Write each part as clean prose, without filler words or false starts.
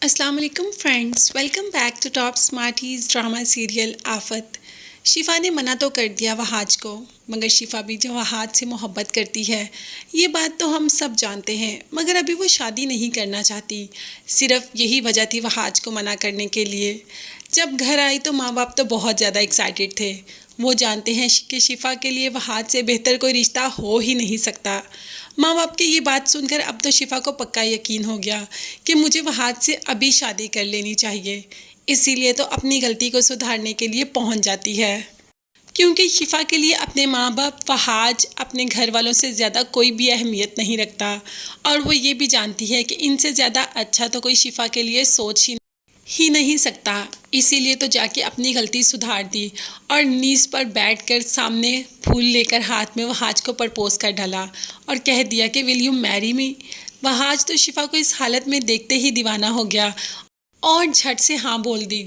अस्सलाम वालेकुम friends, welcome back to Top Smarties drama serial Aafat. Shifa ने मना तो कर दिया वहाज को, मगर शिफा भी जो वहाज से मोहब्बत करती है ये बात तो हम सब जानते हैं। मगर अभी वो शादी नहीं करना चाहती। सिर्फ यही वजह थी वहाज को मना करने के लिए। जब घर आई तो माँ बाप तो बहुत ज़्यादा एक्साइटेड थे। वो जानते हैं कि शिफा के लिए वहाज से बेहतर कोई रिश्ता हो ही नहीं सकता। माँ बाप की ये बात सुनकर अब तो शिफा को पक्का यकीन हो गया कि मुझे वहाज से अभी शादी कर लेनी चाहिए। इसीलिए तो अपनी गलती को सुधारने के लिए पहुंच जाती है, क्योंकि शिफा के लिए अपने माँ बाप वहाज अपने घर वालों से ज़्यादा कोई भी अहमियत नहीं रखता। और वो ये भी जानती है कि इनसे ज़्यादा अच्छा तो कोई शिफा के लिए सोच ही नहीं सकता। इसीलिए तो जाके अपनी गलती सुधार दी और नीज़ पर बैठकर सामने फूल लेकर हाथ में वहाज को प्रपोज कर डाला और कह दिया कि will you marry me. Wahaj तो शिफा को इस हालत में देखते ही दीवाना हो गया और झट से हाँ बोल दी,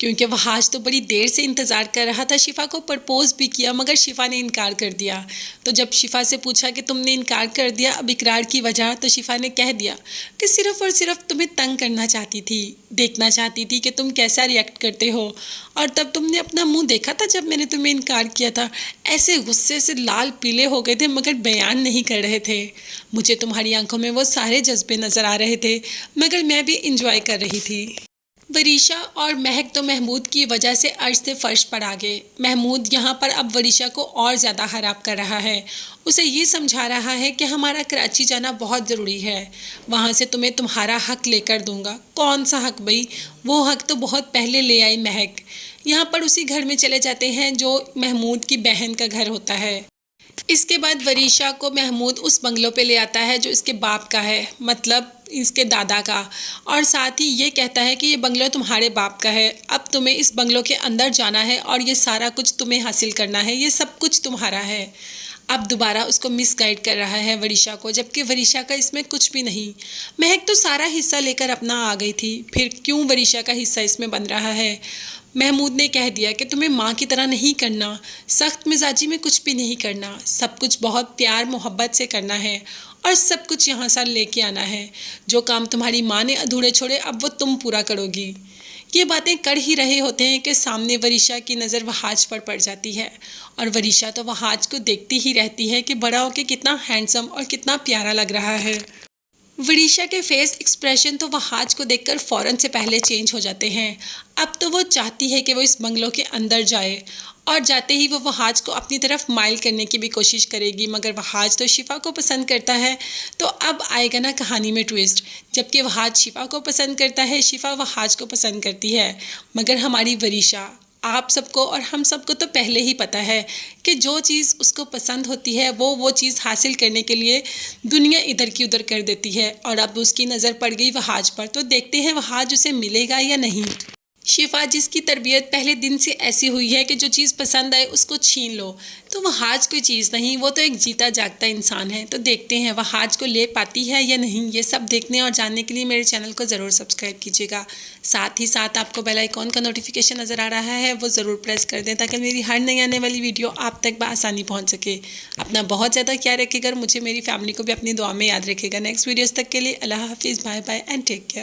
क्योंकि वहाज तो बड़ी देर से इंतज़ार कर रहा था। शिफा को प्रपोज भी किया मगर शिफा ने इनकार कर दिया। तो जब शिफा से पूछा कि तुमने इनकार कर दिया, अब इकरार की वजह, तो शिफा ने कह दिया कि सिर्फ़ और सिर्फ तुम्हें तंग करना चाहती थी, देखना चाहती थी कि तुम कैसा रिएक्ट करते हो। और तब तुमने अपना मुंह देखा था जब मैंने तुम्हें इनकार किया था। ऐसे गुस्से से लाल पीले हो गए थे मगर बयान नहीं कर रहे थे। मुझे तुम्हारी आंखों में वो सारे जज्बे नज़र आ रहे थे, मगर मैं भी इंजॉय कर रही थी। वरीशा और महक तो महमूद की वजह से अर्श से फर्श पर आ गए। महमूद यहाँ पर अब वरीशा को और ज़्यादा ख़राब कर रहा है। उसे ये समझा रहा है कि हमारा कराची जाना बहुत ज़रूरी है, वहाँ से तुम्हें तुम्हारा हक लेकर दूंगा। कौन सा हक भाई? वो हक तो बहुत पहले ले आई महक। यहाँ पर उसी घर में चले जाते हैं जो महमूद की बहन का घर होता है। इसके बाद वरीशा को महमूद उस बंगलों पे ले आता है जो इसके बाप का है, मतलब इसके दादा का। और साथ ही ये कहता है कि ये बंगलो तुम्हारे बाप का है, अब तुम्हें इस बंगलों के अंदर जाना है और ये सारा कुछ तुम्हें हासिल करना है, ये सब कुछ तुम्हारा है। अब दोबारा उसको मिसगाइड कर रहा है वरीशा को, जबकि वरीशा का इसमें कुछ भी नहीं। महक तो सारा हिस्सा लेकर अपना आ गई थी, फिर क्यों वरीशा का हिस्सा इसमें बन रहा है? महमूद ने कह दिया कि तुम्हें माँ की तरह नहीं करना, सख्त मिजाजी में कुछ भी नहीं करना, सब कुछ बहुत प्यार मोहब्बत से करना है और सब कुछ यहाँ से लेके आना है। जो काम तुम्हारी माँ ने अधूरे छोड़े अब वो तुम पूरा करोगी। ये बातें कर ही रहे होते हैं कि सामने वरीशा की नज़र वहाज पर पड़ जाती है और वरीशा तो वहाज को देखती ही रहती है कि बड़ा होके कितना हैंडसम और कितना प्यारा लग रहा है। वरीशा के फेस एक्सप्रेशन तो वहाज को देखकर फ़ौरन से पहले चेंज हो जाते हैं। अब तो वो चाहती है कि वो इस बंगलों के अंदर जाए और जाते ही वो वहाज को अपनी तरफ माइल करने की भी कोशिश करेगी, मगर वहाज तो शिफा को पसंद करता है। तो अब आएगा ना कहानी में ट्विस्ट। जबकि वहाज शिफा को पसंद करता है, शिफा वहाज को पसंद करती है, मगर हमारी वरीशा, आप सबको और हम सबको तो पहले ही पता है कि जो चीज़ उसको पसंद होती है वो चीज़ हासिल करने के लिए दुनिया इधर की उधर कर देती है। और अब उसकी नज़र पड़ गई वहाज पर, तो देखते हैं वहाज उसे मिलेगा या नहीं। शिफा जिसकी तरबियत पहले दिन से ऐसी हुई है कि जो चीज़ पसंद आए उसको छीन लो, तो वहाज कोई चीज़ नहीं, वो तो एक जीता जागता इंसान है। तो देखते हैं वहाज को ले पाती है या नहीं। ये सब देखने और जानने के लिए मेरे चैनल को ज़रूर सब्सक्राइब कीजिएगा। साथ ही साथ आपको बेल आइकॉन का नोटिफिकेशन नज़र आ रहा है, वो ज़रूर प्रेस कर दें ताकि मेरी हर नई आने वाली वीडियो आप तक बआसानी पहुँच सके। अपना बहुत ज़्यादा ख्याल रखिएगा, मुझे मेरी फैमिली को भी अपनी दुआ में याद रखिएगा। नेक्स्ट वीडियोज़ तक के लिए अल्लाह हाफिज़, bye bye and take care.